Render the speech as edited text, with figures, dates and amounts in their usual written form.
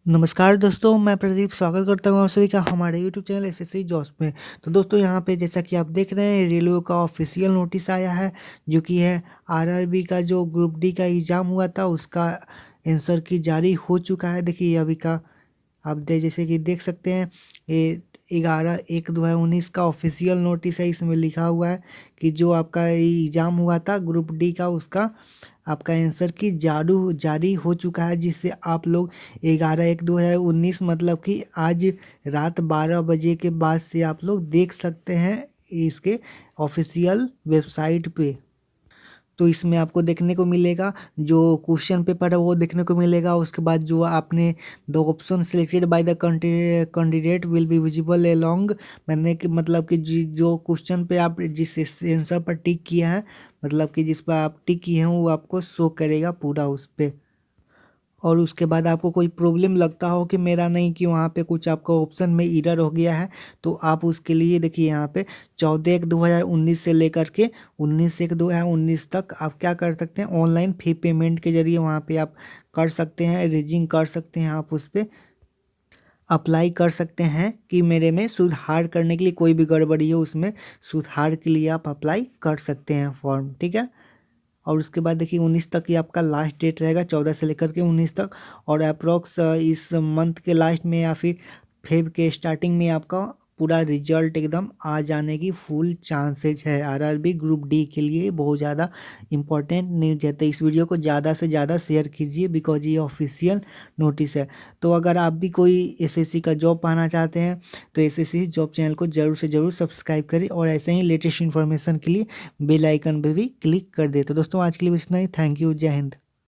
नमस्कार दोस्तों, मैं प्रदीप स्वागत करता हूँ आप सभी का हमारे यूट्यूब चैनल एसएससी जॉब्स में। तो दोस्तों यहाँ पे जैसा कि आप देख रहे हैं रेलवे का ऑफिशियल नोटिस आया है जो कि है आरआरबी का जो ग्रुप डी का एग्ज़ाम हुआ था उसका आंसर की जारी हो चुका है। देखिए अभी का आप जैसे कि देख सकते हैं ये 11/1/2019 का ऑफिशियल नोटिस है। इसमें लिखा हुआ है कि जो आपका एग्ज़ाम हुआ था ग्रुप डी का उसका आपका आंसर की जारी हो चुका है, जिससे आप लोग 11/1/2019 मतलब कि आज रात 12 बजे के बाद से आप लोग देख सकते हैं इसके ऑफिशियल वेबसाइट पे। तो इसमें आपको देखने को मिलेगा जो क्वेश्चन पेपर है वो देखने को मिलेगा। उसके बाद जो आपने the option selected by the candidate will be visible along, मैंने कि मतलब कि जो क्वेश्चन पे आप जिस आंसर पर टिक किया है मतलब कि जिस पर आप टिक किए हैं वो आपको शो करेगा पूरा उस पर। और उसके बाद आपको कोई प्रॉब्लम लगता हो कि मेरा नहीं कि वहाँ पे कुछ आपका ऑप्शन में एरर हो गया है, तो आप उसके लिए देखिए यहाँ पे 14/1/2019 से लेकर के 19/1/2019 तक आप क्या कर सकते हैं, ऑनलाइन फी पेमेंट के जरिए वहाँ पे आप कर सकते हैं, रेजिंग कर सकते हैं, आप उस पर अप्लाई कर सकते हैं कि मेरे में सुधार करने के लिए कोई भी गड़बड़ी हो उसमें सुधार के लिए आप अप्लाई कर सकते हैं फॉर्म, ठीक है। और उसके बाद देखिए 19 तक ही आपका लास्ट डेट रहेगा, 14 से लेकर के 19 तक। और अप्रोक्स इस मंथ के लास्ट में या फिर फेब के स्टार्टिंग में आपका पूरा रिजल्ट एकदम आ जाने की फुल चांसेज है। आरआरबी ग्रुप डी के लिए बहुत ज़्यादा इंपॉर्टेंट न्यूज है, तो इस वीडियो को ज़्यादा से ज़्यादा शेयर कीजिए बिकॉज ये ऑफिशियल नोटिस है। तो अगर आप भी कोई एसएससी का जॉब पाना चाहते हैं तो एसएससी जॉब चैनल को ज़रूर से ज़रूर सब्सक्राइब करें और ऐसे ही लेटेस्ट इन्फॉर्मेशन के लिए बेल आइकन पे भी क्लिक कर दे। तो दोस्तों आज के लिए बस इतना ही। थैंक यू, जय हिंद।